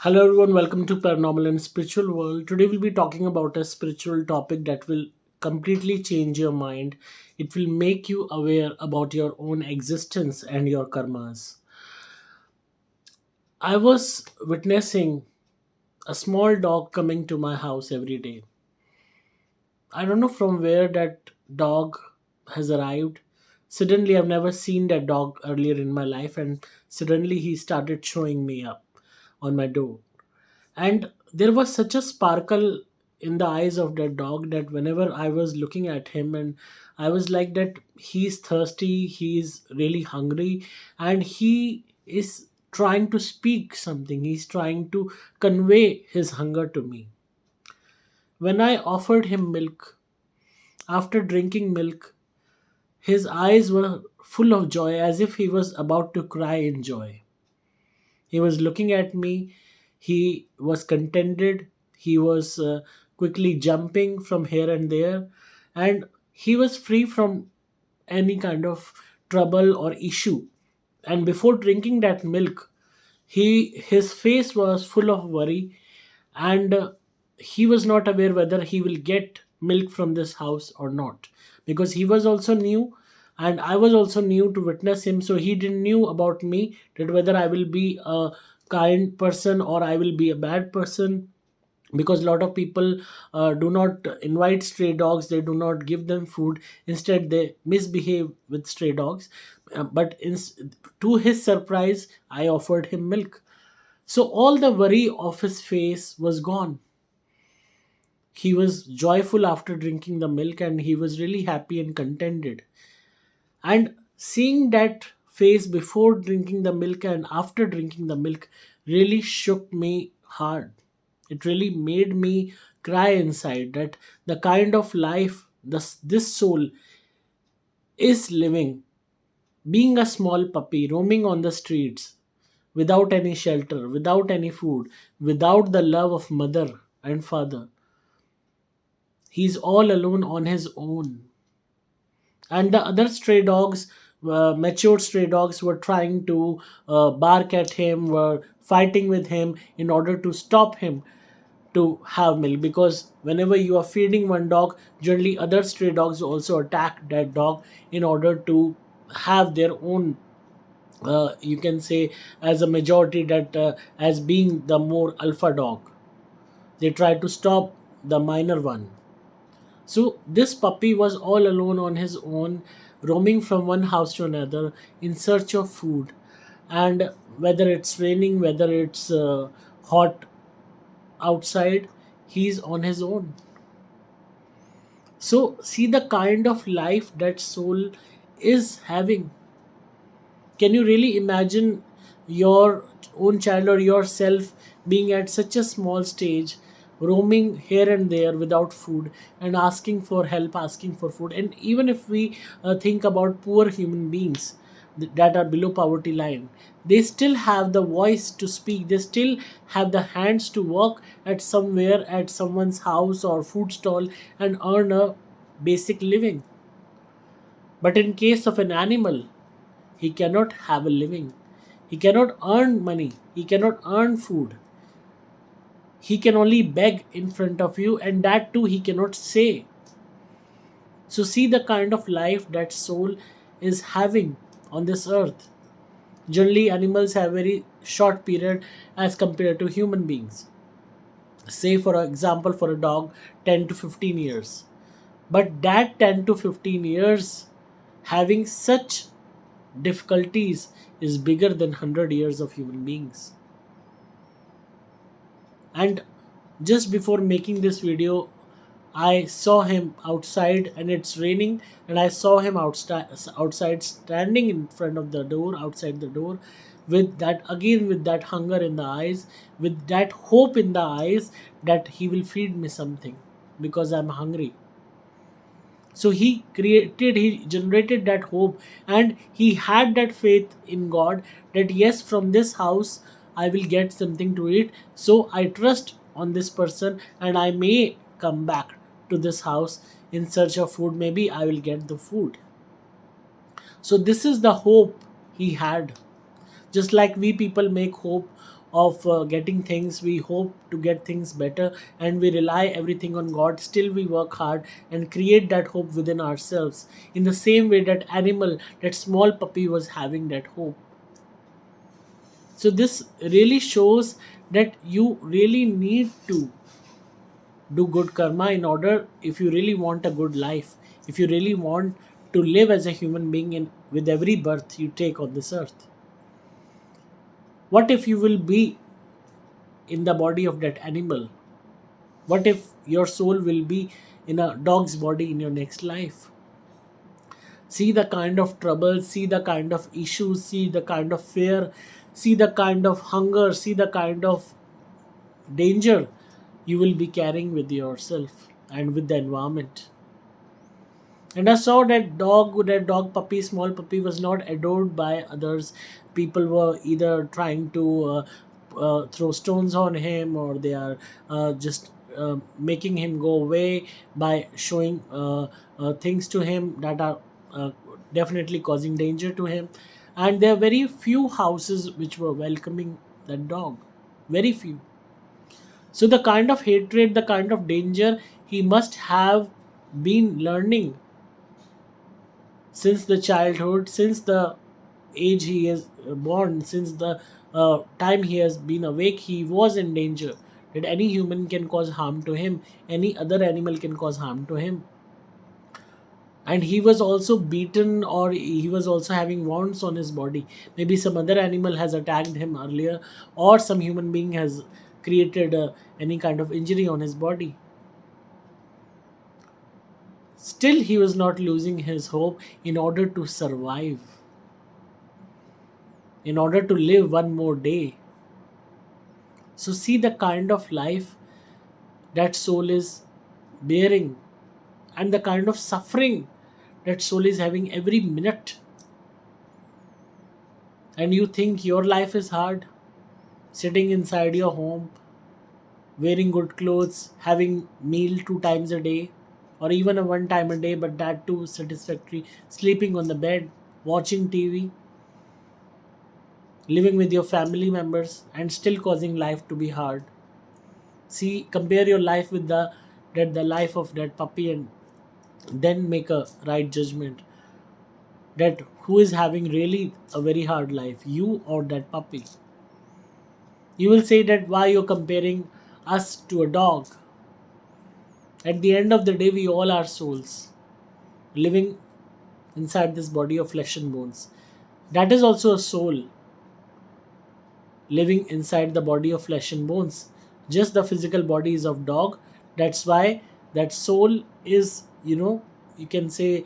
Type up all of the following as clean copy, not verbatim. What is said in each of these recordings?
Hello everyone, welcome to Paranormal and Spiritual World. Today we'll be talking about a spiritual topic that will completely change your mind. It will make you aware about your own existence and your karmas. I was witnessing a small dog coming to my house every day. I don't know from where that dog has arrived. Suddenly, I've never seen that dog earlier in my life, and suddenly he started showing me up on my door. And there was such a sparkle in the eyes of that dog that whenever I was looking at him, and I was like that he's thirsty, he's really hungry, and he is trying to speak something, he's trying to convey his hunger to me. When I offered him milk, after drinking milk, his eyes were full of joy as if he was about to cry in joy. He was looking at me. He was contented. He was quickly jumping from here and there. And he was free from any kind of trouble or issue. And before drinking that milk, his face was full of worry, and he was not aware whether he will get milk from this house or not, because he was also new and I was also new to witness him. So he didn't knew about me, that whether I will be a kind person or I will be a bad person, because a lot of people do not invite stray dogs, they do not give them food, instead they misbehave with stray dogs. But to his surprise, I offered him milk, so all the worry of his face was gone. He was joyful after drinking the milk, and he was really happy and contented. And seeing that face before drinking the milk and after drinking the milk really shook me hard. It really made me cry inside, that the kind of life this soul is living, being a small puppy roaming on the streets without any shelter, without any food, without the love of mother and father. He's all alone on his own. And the other stray dogs, mature stray dogs, were trying to bark at him, were fighting with him in order to stop him to have milk, because whenever you are feeding one dog, generally other stray dogs also attack that dog in order to have their own, you can say, as a majority, that as being the more alpha dog, they try to stop the minor one. So this puppy was all alone on his own, roaming from one house to another in search of food. And whether it's raining, whether it's hot outside, he's on his own. So see the kind of life that soul is having. Can you really imagine your own child or yourself being at such a small stage, roaming here and there without food and asking for help, asking for food? And even if we think about poor human beings that are below poverty line, they still have the voice to speak, they still have the hands to work at somewhere, at someone's house or food stall, and earn a basic living. But in case of an animal, he cannot have a living. He cannot earn money. He cannot earn food. He can only beg in front of you, and that too he cannot say. So, see the kind of life that soul is having on this earth. Generally, animals have very short period as compared to human beings. Say, for example, for a dog, 10 to 15 years. But that 10 to 15 years having such difficulties is bigger than 100 years of human beings. And just before making this video, I saw him outside and it's raining, and I saw him outside standing in front of the door, outside the door, with that, again with that hunger in the eyes, with that hope in the eyes that he will feed me something because I'm hungry. So he generated that hope, and he had that faith in God that yes, from this house I will get something to eat. So I trust on this person, and I may come back to this house in search of food. Maybe I will get the food. So this is the hope he had. Just like we people make hope of getting things, we hope to get things better, and we rely everything on God. Still we work hard and create that hope within ourselves, in the same way that animal, that small puppy, was having that hope. So this really shows that you really need to do good karma in order, if you really want a good life, if you really want to live as a human being in with every birth you take on this earth. What if you will be in the body of that animal? What if your soul will be in a dog's body in your next life? See the kind of trouble, see the kind of issues, see the kind of fear, see the kind of hunger, see the kind of danger you will be carrying with yourself and with the environment. And I saw that dog puppy, small puppy, was not adored by others. People were either trying to throw stones on him, or they are just making him go away by showing things to him that are uh, definitely causing danger to him. And there are very few houses which were welcoming that dog. Very few. So the kind of hatred, the kind of danger he must have been learning since the childhood, since the age he is born, since the time he has been awake, he was in danger. That any human can cause harm to him, any other animal can cause harm to him. And he was also beaten, or he was also having wounds on his body. Maybe some other animal has attacked him earlier, or some human being has created any kind of injury on his body. Still, he was not losing his hope in order to survive, in order to live one more day. So, see the kind of life that soul is bearing, and the kind of suffering that soul is having every minute. And you think your life is hard, sitting inside your home, wearing good clothes, having meal 2 times a day, or even a 1 time a day, but that too satisfactory, sleeping on the bed, watching TV, living with your family members, and still causing life to be hard. See, compare your life with the life of that puppy, and then make a right judgment, that who is having really a very hard life, you or that puppy. You will say that why you're comparing us to a dog. At the end of the day, we all are souls living inside this body of flesh and bones. That is also a soul living inside the body of flesh and bones. Just the physical body is of dog. That's why that soul is, you can say,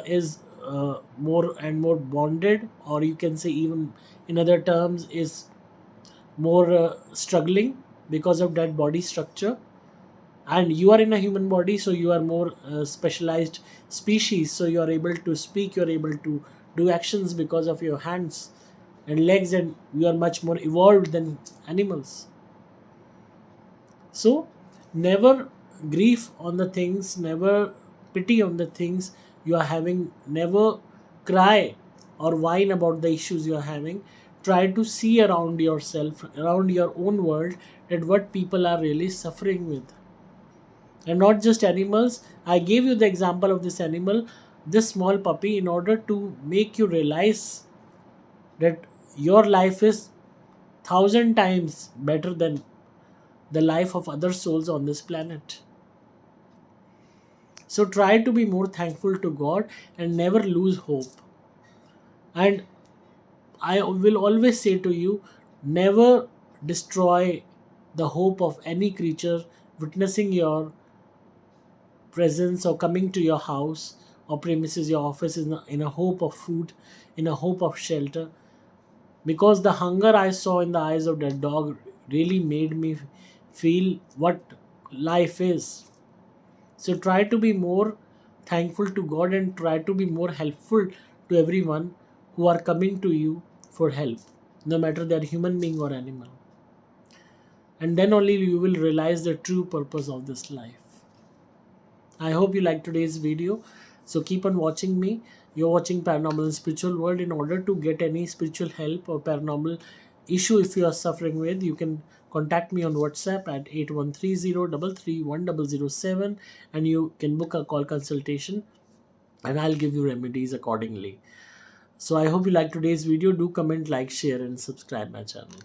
is more and more bonded, or you can say, even in other terms, is more struggling because of that body structure. And you are in a human body, so you are more specialized species, so you are able to speak, you are able to do actions because of your hands and legs, and you are much more evolved than animals. So never grief on the things, never pity on the things you are having, never cry or whine about the issues you are having. Try to see around yourself, around your own world, that what people are really suffering with. And not just animals. I gave you the example of this animal, this small puppy, in order to make you realize that your life is 1,000 times better than the life of other souls on this planet. So try to be more thankful to God and never lose hope. And I will always say to you, never destroy the hope of any creature witnessing your presence or coming to your house or premises, your office, in a hope of food, in a hope of shelter. Because the hunger I saw in the eyes of that dog really made me feel what life is. So try to be more thankful to God, and try to be more helpful to everyone who are coming to you for help, no matter they are human being or animal. And then only you will realize the true purpose of this life. I hope you liked today's video. So keep on watching me. You're watching Paranormal and Spiritual World. In order to get any spiritual help or paranormal issue if you are suffering with, you can contact me on WhatsApp at 8130331007, and you can book a call consultation, and I'll give you remedies accordingly. So I hope you like today's video. Do comment, like, share, and subscribe my channel.